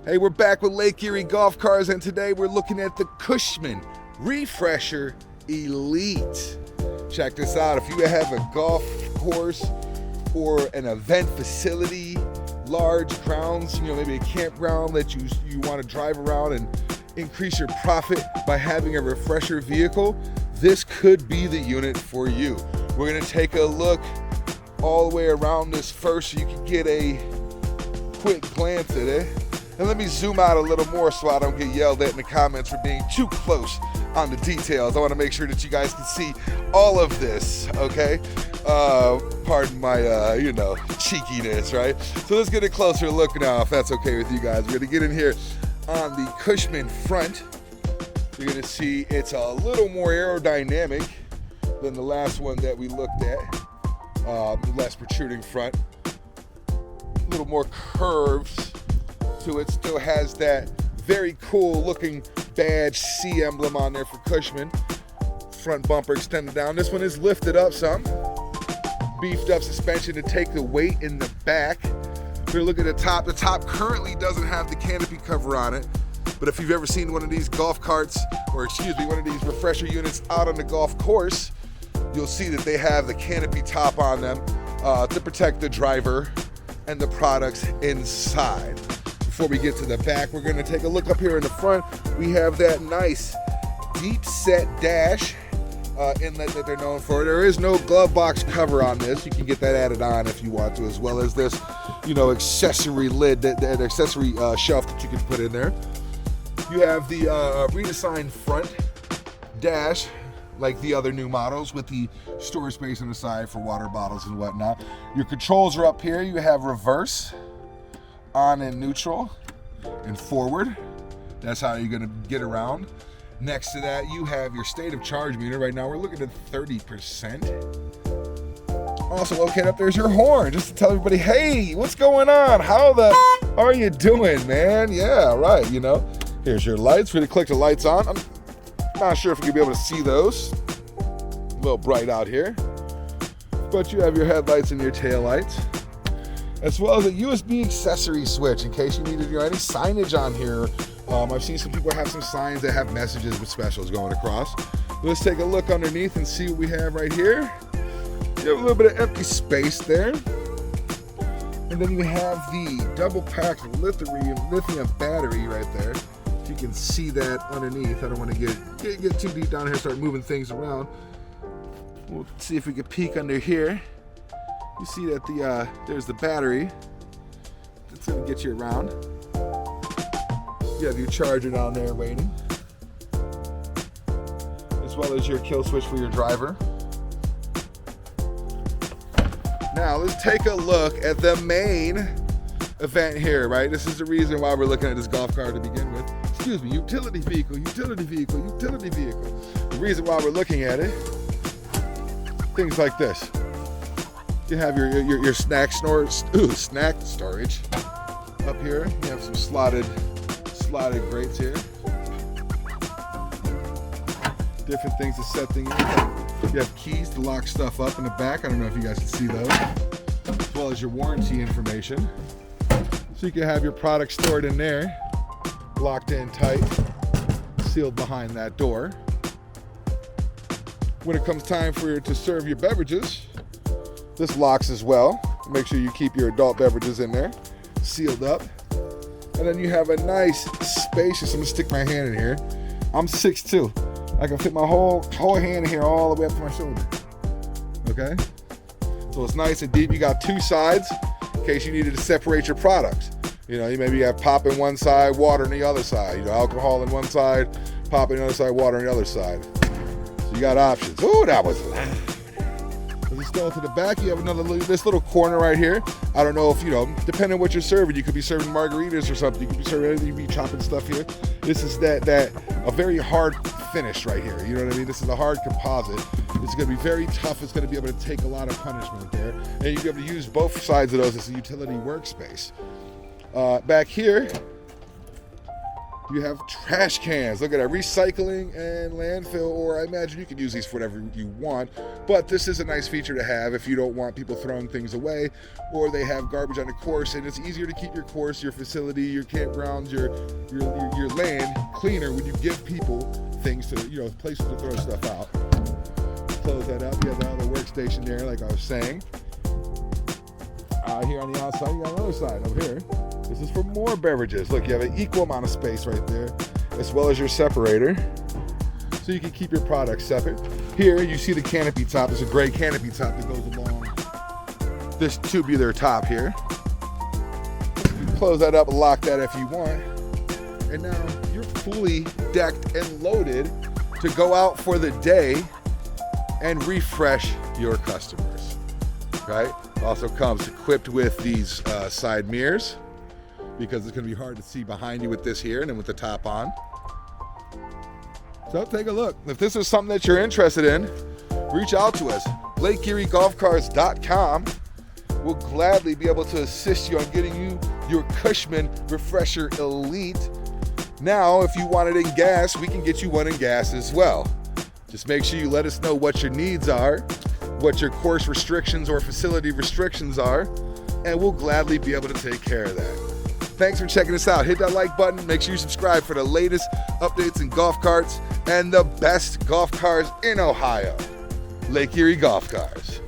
Hey, we're back with Lake Erie Golf Cars, and today we're looking at the Cushman Refresher ELiTE. Check this out. If you have a golf course or an event facility, large grounds, maybe a campground that you want to drive around and increase your profit by having a refresher vehicle, this could be the unit for you. We're going to take a look all the way around this first so you can get a quick glance at it. And let me zoom out a little more so I don't get yelled at in the comments for being too close on the details. I want to make sure that you guys can see all of this, okay? Pardon my, cheekiness, right? So let's get a closer look now, if that's okay with you guys. We're going to get in here on the Cushman front. You're going to see it's a little more aerodynamic than the last one that we looked at. Less protruding front. A little more curves. So it still has that very cool looking badge C emblem on there for Cushman. Front bumper extended down. This one is lifted up some. Beefed up suspension to take the weight in the back. We're gonna look at the top. The top currently doesn't have the canopy cover on it, but if you've ever seen one of these golf carts, or one of these refresher units out on the golf course, you'll see that they have the canopy top on them to protect the driver and the products inside. Before we get to the back, we're gonna take a look up here in the front. We have that nice deep set dash inlet that they're known for. There is no glove box cover on this. You can get that added on if you want to, as well as this, accessory lid, that accessory shelf that you can put in there. You have the redesigned front dash, like the other new models, with the storage space on the side for water bottles and whatnot. Your controls are up here. You have reverse, on and neutral, and forward. That's how you're gonna get around. Next to that, you have your state of charge meter. Right now, we're looking at 30%. Also located up there is your horn, just to tell everybody, hey, what's going on? How the are you doing, man? Yeah, right, Here's your lights. We're gonna click the lights on. I'm not sure if you'll be able to see those. A little bright out here. But you have your headlights and your tail lights, as well as a USB accessory switch in case you needed any signage on here. I've seen some people have some signs that have messages with specials going across. Let's take a look underneath and see what we have right here. You have a little bit of empty space there. And then you have the double packed lithium battery right there. If you can see that underneath. I don't want to get too deep down here and start moving things around. We'll see if we can peek under here. You see that there's the battery. That's gonna get you around. You have your charger down there waiting, as well as your kill switch for your driver. Now let's take a look at the main event here, right? This is the reason why we're looking at this golf cart to begin with. Excuse me, utility vehicle. The reason why we're looking at it, things like this. You have your snack storage up here. You have some slotted grates here. Different things to set things in. You have keys to lock stuff up in the back. I don't know if you guys can see those. As well as your warranty information. So you can have your product stored in there, locked in tight, sealed behind that door. When it comes time for you to serve your beverages, this locks as well. Make sure you keep your adult beverages in there, sealed up. And then you have a nice spacious, I'm gonna stick my hand in here. I'm 6'2". I can fit my whole hand in here all the way up to my shoulder. Okay? So it's nice and deep. You got two sides in case you needed to separate your products. You maybe have pop in one side, water on the other side. Alcohol in one side, pop in the other side, water on the other side. So you got options. Oh, that was loud. As you scroll to the back, you have this little corner right here. I don't know if, depending on what you're serving, you could be serving margaritas or something. You could be serving anything, you could be chopping stuff here. This is a very hard finish right here. You know what I mean? This is a hard composite. It's gonna be very tough. It's gonna be able to take a lot of punishment there. And you'll be able to use both sides of those as a utility workspace. Back here, You have trash cans. Look at that, recycling and landfill, or I imagine you could use these for whatever you want, but this is a nice feature to have if you don't want people throwing things away, or they have garbage on the course, and it's easier to keep your course, your facility, your campgrounds, your land cleaner when you give people things to, places to throw stuff out. Close that up. You have the other workstation there, like I was saying. Here on the outside, you got another side over here. This is for more beverages. Look, you have an equal amount of space right there, as well as your separator, so you can keep your products separate. Here, you see the canopy top. There's a gray canopy top that goes along this tubular top here. You can close that up and lock that if you want. And now you're fully decked and loaded to go out for the day and refresh your customers, right? Also comes equipped with these side mirrors, because it's going to be hard to see behind you with this here and then with the top on. So take a look. If this is something that you're interested in, reach out to us. LakeErieGolfCars.com. We'll gladly be able to assist you on getting you your Cushman Refresher ELiTE. Now, if you want it in gas, we can get you one in gas as well. Just make sure you let us know what your needs are, what your course restrictions or facility restrictions are, and we'll gladly be able to take care of that. Thanks for checking us out. Hit that like button. Make sure you subscribe for the latest updates in golf carts and the best golf cars in Ohio. Lake Erie Golf Cars.